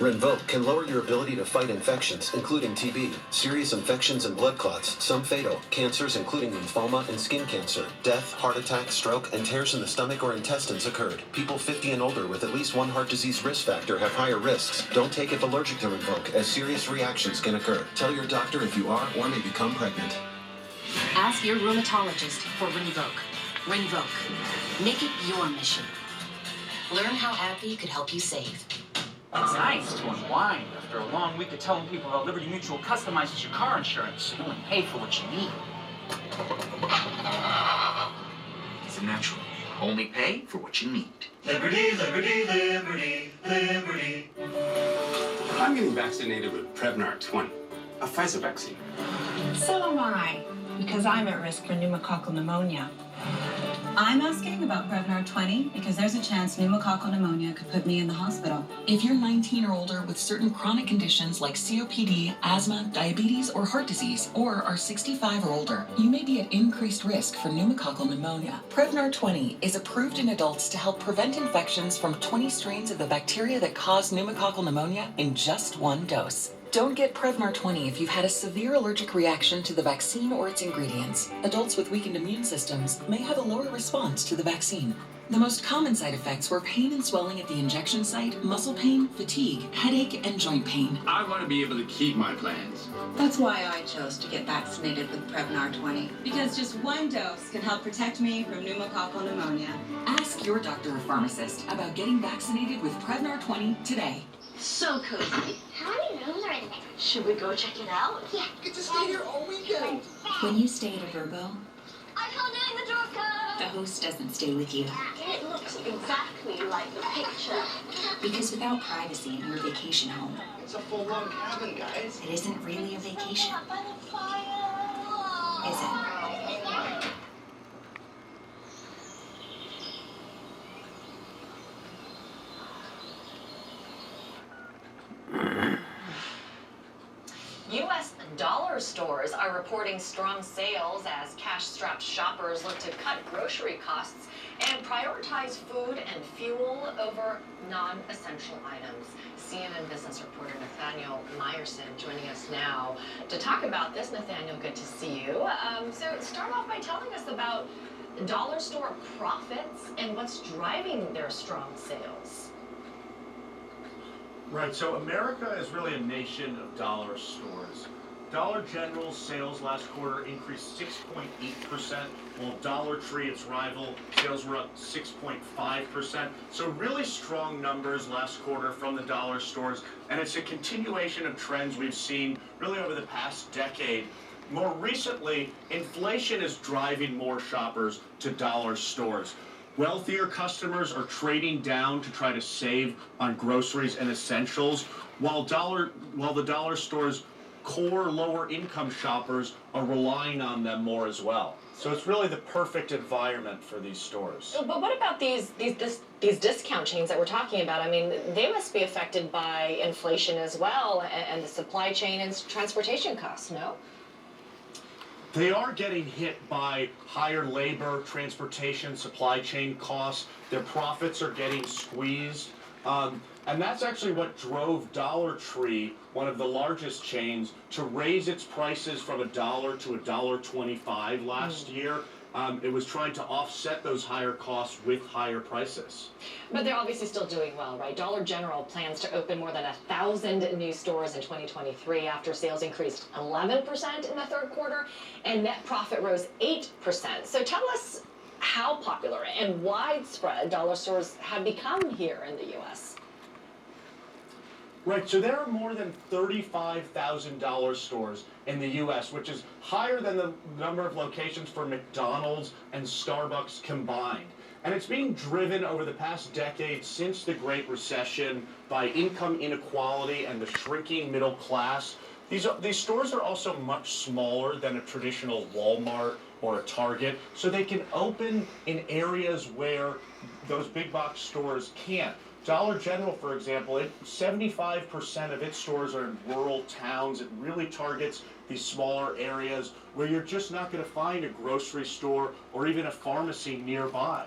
Rinvoq can lower your ability to fight infections, including TB, serious infections and blood clots, some fatal, cancers including lymphoma and skin cancer, death, heart attack, stroke, and tears in the stomach or intestines occurred. People 50 and older with at least one heart disease risk factor have higher risks. Don't take if allergic to Rinvoq, as serious reactions can occur. Tell your doctor if you are or may become pregnant. Ask your rheumatologist for Rinvoq. Rinvoq. Make it your mission. Learn how AbbVie could help you save. It's nice to unwind after a long week of telling people how Liberty Mutual customizes your car insurance. You only pay for what you need. It's a natural. Only pay for what you need. Liberty, liberty, liberty, liberty. I'm getting vaccinated with Prevnar 20, a Pfizer vaccine. So am I, because I'm at risk for pneumococcal pneumonia. I'm asking about Prevnar 20 because there's a chance pneumococcal pneumonia could put me in the hospital. If you're 19 or older with certain chronic conditions like COPD, asthma, diabetes, or heart disease, or are 65 or older, you may be at increased risk for pneumococcal pneumonia. Prevnar 20 is approved in adults to help prevent infections from 20 strains of the bacteria that cause pneumococcal pneumonia in just one dose. Don't get Prevnar 20 if you've had a severe allergic reaction to the vaccine or its ingredients. Adults with weakened immune systems may have a lower response to the vaccine. The most common side effects were pain and swelling at the injection site, muscle pain, fatigue, headache, and joint pain. I want to be able to keep my plans. That's why I chose to get vaccinated with Prevnar 20, because just one dose can help protect me from pneumococcal pneumonia. Ask your doctor or pharmacist about getting vaccinated with Prevnar 20 today. So cozy. How many rooms are in there? Should we go check it out? Yeah. Get to stay here all weekend. When you stay at a Verbo, I'm holding the door code. the host doesn't stay with you. It looks exactly like the picture. Because without privacy in your vacation home, It's a full-blown cabin, guys. it isn't really a vacation, By the fire. is it? U.S. dollar stores are reporting strong sales as cash-strapped shoppers look to cut grocery costs and prioritize food and fuel over non-essential items. CNN business reporter Nathaniel Meyerson joining us now to talk about this. Nathaniel, good to see you. So start off by telling us about dollar store profits and what's driving their strong sales. Right, so America is really a nation of dollar stores. Dollar General's sales last quarter increased 6.8%, while Dollar Tree, its rival, sales were up 6.5%. So really strong numbers last quarter from the dollar stores, and it's a continuation of trends we've seen really over the past decade. More recently, inflation is driving more shoppers to dollar stores. Wealthier customers are trading down to try to save on groceries and essentials, while the dollar store's core lower income shoppers are relying on them more as well. So it's really the perfect environment for these stores. But what about these discount chains that we're talking about? I mean, they must be affected by inflation as well, and the supply chain and transportation costs, no? They are getting hit by higher labor, transportation, supply chain costs. Their profits are getting squeezed. And that's actually what drove Dollar Tree, one of the largest chains, to raise its prices from $1 to $1.25 last year. It was trying to offset those higher costs with higher prices. But they're obviously still doing well, right? Dollar General plans to open more than 1,000 new stores in 2023 after sales increased 11% in the third quarter and net profit rose 8%. So tell us how popular and widespread dollar stores have become here in the U.S. Right, so there are more than 35,000 dollar stores in the U.S., which is higher than the number of locations for McDonald's and Starbucks combined. And it's being driven over the past decade since the Great Recession by income inequality and the shrinking middle class. These stores are also much smaller than a traditional Walmart or a Target, so they can open in areas where those big box stores can't. Dollar General, for example, 75% of its stores are in rural towns. It really targets these smaller areas where you're just not going to find a grocery store or even a pharmacy nearby.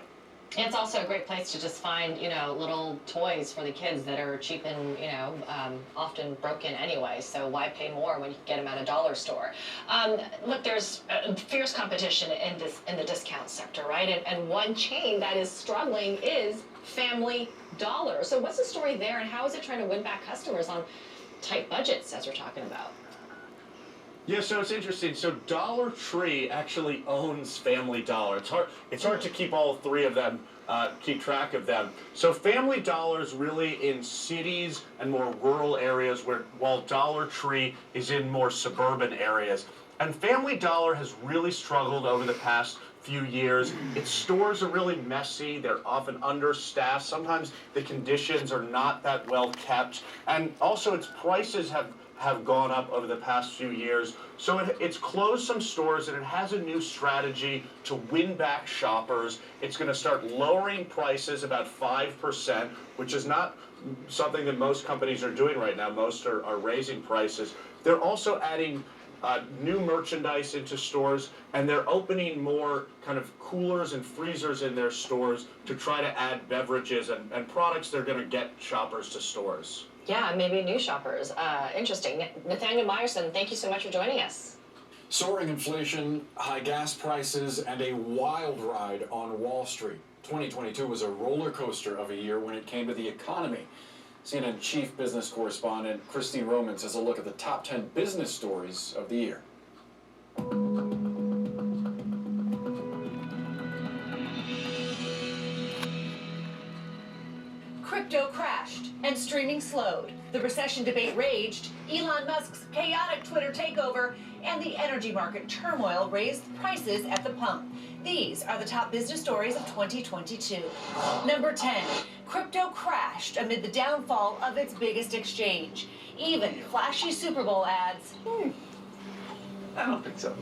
And it's also a great place to just find, little toys for the kids that are cheap and, often broken anyway. So why pay more when you can get them at a dollar store? Look, there's fierce competition in the discount sector, right? And one chain that is struggling is Family Dollar. So what's the story there, and how is it trying to win back customers on tight budgets, as we're talking about? Yeah, so it's interesting. So Dollar Tree actually owns Family Dollar. It's hard to keep all three of them, keep track of them. So Family Dollar is really in cities and more rural areas, while Dollar Tree is in more suburban areas. And Family Dollar has really struggled over the past few years. Its stores are really messy. They're often understaffed. Sometimes the conditions are not that well kept. And also its prices have gone up over the past few years. So it's closed some stores, and it has a new strategy to win back shoppers. It's going to start lowering prices about 5%, which is not something that most companies are doing right now. Most are raising prices. They're also adding new merchandise into stores, and they're opening more kind of coolers and freezers in their stores to try to add beverages and products that are going to get shoppers to stores. Yeah, maybe new shoppers. Interesting. Nathaniel Meyerson, thank you so much for joining us. Soaring inflation, high gas prices, and a wild ride on Wall Street. 2022 was a roller coaster of a year when it came to the economy. CNN chief business correspondent Christine Romans has a look at the top 10 business stories of the year. Crypto crashed and streaming slowed. The recession debate raged, Elon Musk's chaotic Twitter takeover, and the energy market turmoil raised prices at the pump. These are the top business stories of 2022. Number 10, crypto crashed amid the downfall of its biggest exchange. Even flashy Super Bowl ads I don't think so.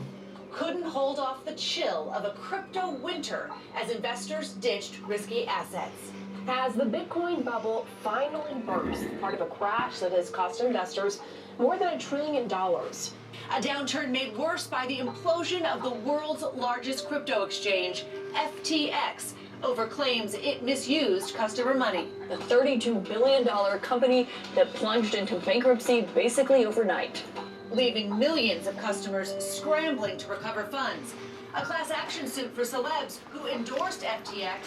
couldn't hold off the chill of a crypto winter as investors ditched risky assets. As the Bitcoin bubble finally burst, part of a crash that has cost investors more than $1 trillion. A downturn made worse by the implosion of the world's largest crypto exchange, FTX, over claims it misused customer money. The $32 billion company that plunged into bankruptcy basically overnight, leaving millions of customers scrambling to recover funds. A class action suit for celebs who endorsed FTX.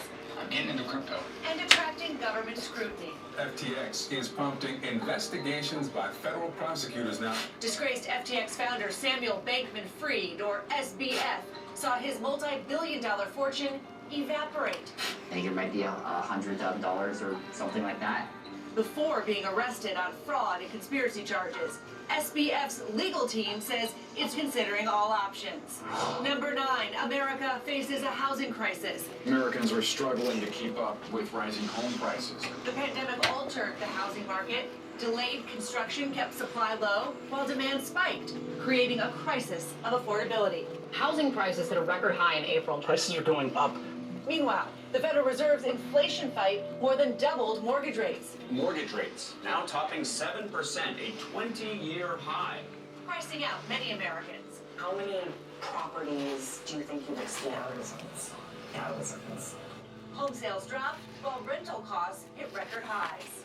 I'm getting into crypto. And attracting government scrutiny. FTX is prompting investigations by federal prosecutors now. Disgraced FTX founder Samuel Bankman-Fried, or SBF, saw his multi-billion-dollar fortune evaporate. I think it might be $100,000 or something like that. Before being arrested on fraud and conspiracy charges, SBF's legal team says it's considering all options. Number 9, America faces a housing crisis. Americans are struggling to keep up with rising home prices. The pandemic altered the housing market. Delayed construction kept supply low, while demand spiked, creating a crisis of affordability. Housing prices hit a record high in April. Prices are going up. Meanwhile, the Federal Reserve's inflation fight more than doubled mortgage rates. Mortgage rates now topping 7%, a 20-year high. Pricing out many Americans. How many properties do you think you would see? Thousands. Home sales dropped, while rental costs hit record highs.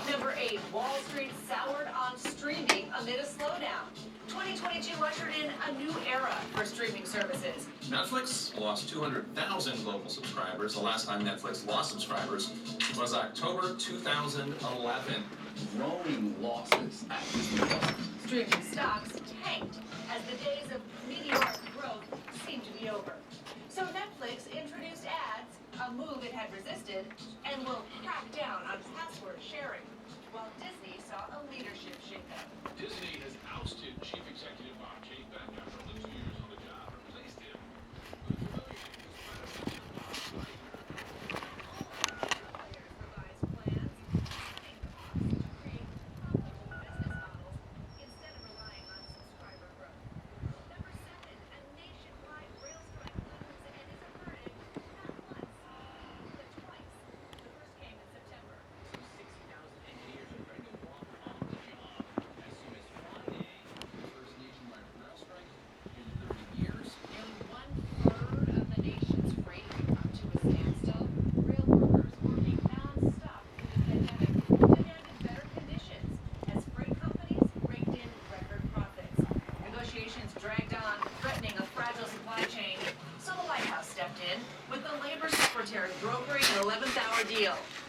Number 8, Wall Street soured on streaming amid a slowdown. 2022 ushered in a new era for streaming services. Netflix lost 200,000 global subscribers. The last time Netflix lost subscribers was October 2011. Growing losses at Disney+. Streaming stocks tanked as the days of meteoric growth seemed to be over. So Netflix introduced ads, a move it had resisted, and will crack down on password sharing, while Disney saw a leadership shakeup. Disney has ousted Chief Executive Bob Chapek after only 2 years on the job and replaced him with the labor secretary brokering an 11th hour deal.